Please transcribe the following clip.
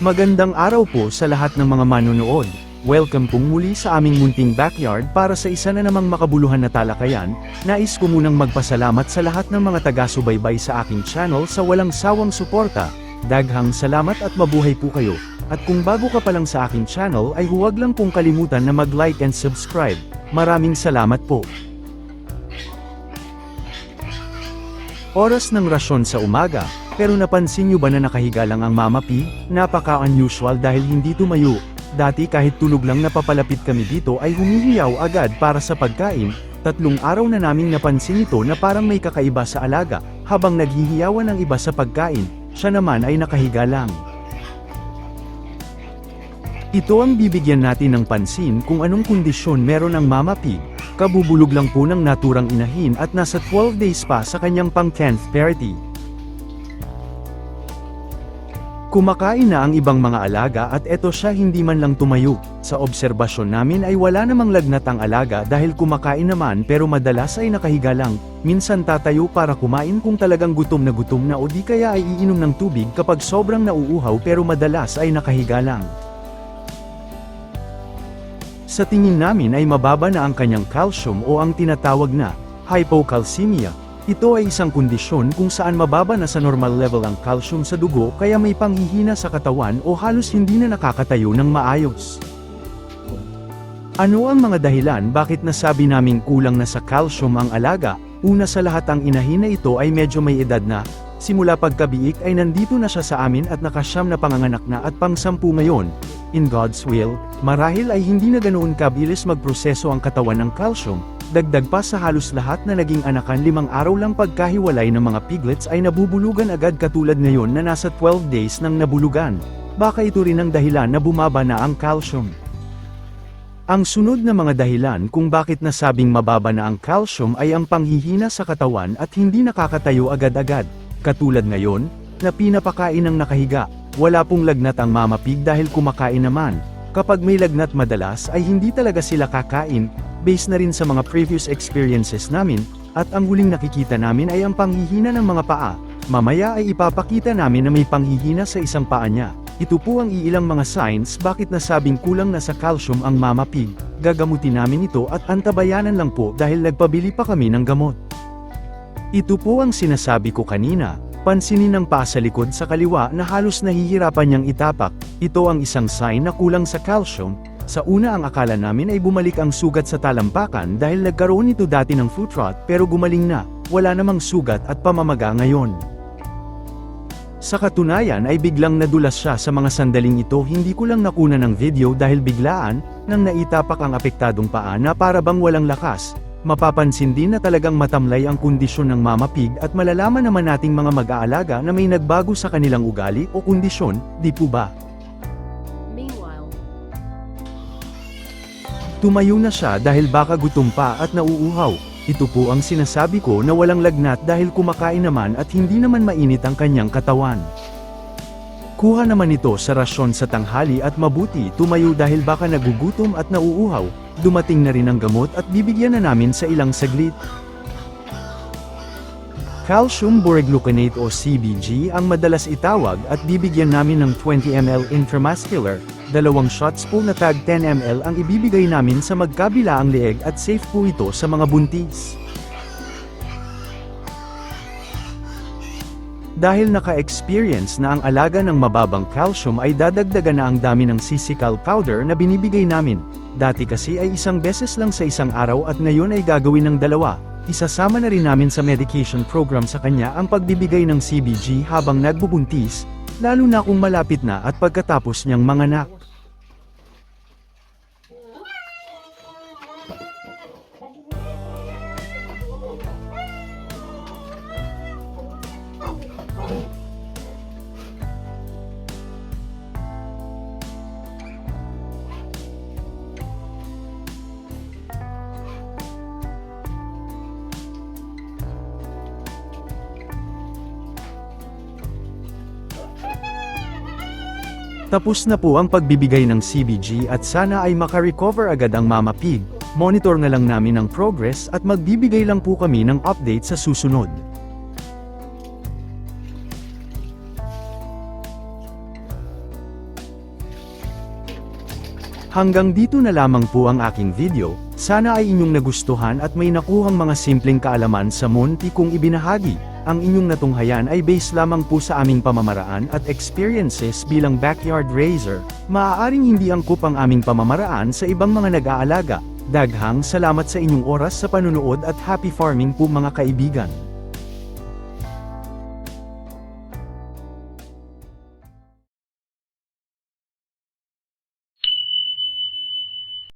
Magandang araw po sa lahat ng mga manonood. Welcome pong muli sa aming munting backyard para sa isa na namang makabuluhan na talakayan. Nais ko munang magpasalamat sa lahat ng mga taga-subaybay sa aking channel sa walang sawang suporta. Daghang salamat at mabuhay po kayo. At kung bago ka pa lang sa aking channel ay huwag lang pong kalimutan na mag-like and subscribe. Maraming salamat po. Oras ng rasyon sa umaga, pero napansin nyo ba na nakahiga lang ang Mama P? Napaka-unusual dahil hindi tumayo. Dati kahit tulog lang napapalapit kami dito ay humihiyaw agad para sa pagkain. 3 araw na naming napansin ito na parang may kakaiba sa alaga, habang naghihiyawan ang iba sa pagkain, siya naman ay nakahiga lang. Ito ang bibigyan natin ng pansin kung anong kondisyon meron ang Mama Pig. Kabubulog lang po ng naturang inahin at nasa 12 days pa sa kanyang pang-10th party. Kumakain na ang ibang mga alaga at eto siya hindi man lang tumayo. Sa obserbasyon namin ay wala namang lagnat ang alaga dahil kumakain naman pero madalas ay nakahiga lang. Minsan tatayo para kumain kung talagang gutom na o di kaya ay iinom ng tubig kapag sobrang nauuhaw pero madalas ay nakahiga lang. Sa tingin namin ay mababa na ang kanyang calcium o ang tinatawag na hypocalcemia. Ito ay isang kondisyon kung saan mababa na sa normal level ang calcium sa dugo kaya may panghihina sa katawan o halos hindi na nakakatayo ng maayos. Ano ang mga dahilan bakit nasabi naming kulang na sa calcium ang alaga? Una sa lahat ang inahin na ito ay medyo may edad na. Simula pagkabiik ay nandito na siya sa amin at nakasyam na panganganak na at pang-10 ngayon. In God's will, marahil ay hindi na ganoon kabilis magproseso ang katawan ng calcium, dagdag pa sa halos lahat na naging anakan 5 araw lang pagkahiwalay ng mga piglets ay nabubulugan agad katulad ngayon na nasa 12 days nang nabulugan. Baka ito rin ang dahilan na bumaba na ang calcium. Ang sunod na mga dahilan kung bakit nasabing mababa na ang calcium ay ang panghihina sa katawan at hindi nakakatayo agad-agad. Katulad ngayon, na pinapakain ng nakahiga. Wala pong lagnat ang Mama Pig dahil kumakain naman. Kapag may lagnat madalas ay hindi talaga sila kakain, based na rin sa mga previous experiences namin, at ang huling nakikita namin ay ang panghihina ng mga paa. Mamaya ay ipapakita namin na may panghihina sa isang paa niya. Ito po ang iilang mga signs bakit nasabing kulang na sa calcium ang Mama Pig. Gagamutin namin ito at antabayanan lang po dahil nagpabili pa kami ng gamot. Ito po ang sinasabi ko kanina. Pansinin ang paa sa likod sa kaliwa na halos nahihirapan niyang itapak. Ito ang isang sign na kulang sa calcium. Sa una ang akala namin ay bumalik ang sugat sa talampakan dahil nagkaroon ito dati ng foot rot pero gumaling na, wala namang sugat at pamamaga ngayon. Sa katunayan ay biglang nadulas siya sa mga sandaling ito. Hindi ko lang nakuna ng video dahil biglaan, nang naitapak ang apektadong paa na para bang walang lakas. Mapapansin din na talagang matamlay ang kondisyon ng Mama Pig at malalaman naman nating mga mag-aalaga na may nagbago sa kanilang ugali o kondisyon, di po ba? Meanwhile, Tumayo na siya dahil baka gutom pa at nauuhaw. Ito po ang sinasabi ko na walang lagnat dahil kumakain naman at hindi naman mainit ang kanyang katawan. Kuha naman ito sa rasyon sa tanghali at mabuti tumayo dahil baka nagugutom at nauuhaw. Dumating na rin ang gamot at bibigyan na namin sa ilang saglit. Calcium borygluconate o CBG ang madalas itawag at bibigyan namin ng 20 ml intramuscular. 2 shots po na tag 10 ml ang ibibigay namin sa magkabilaang leeg at safe po ito sa mga buntis. Dahil naka-experience na ang alaga ng mababang calcium ay dadagdagan na ang dami ng sisical powder na binibigay namin. Dati kasi ay 1 beses lang sa isang araw at ngayon ay gagawin ng 2. Isasama na rin namin sa medication program sa kanya ang pagbibigay ng CBG habang nagbubuntis, lalo na kung malapit na at pagkatapos niyang manganak. Tapos na po ang pagbibigay ng CBG at sana ay makarecover agad ang Mama Pig. Monitor na lang namin ang progress at magbibigay lang po kami ng update sa susunod. Hanggang dito na lamang po ang aking video, sana ay inyong nagustuhan at may nakuhang mga simpleng kaalaman sa munti kong ibinahagi. Ang inyong natunghayan ay base lamang po sa aming pamamaraan at experiences bilang backyard raiser. Maaaring hindi angkop ang aming pamamaraan sa ibang mga nag-aalaga. Daghang salamat sa inyong oras sa panunood at happy farming po mga kaibigan.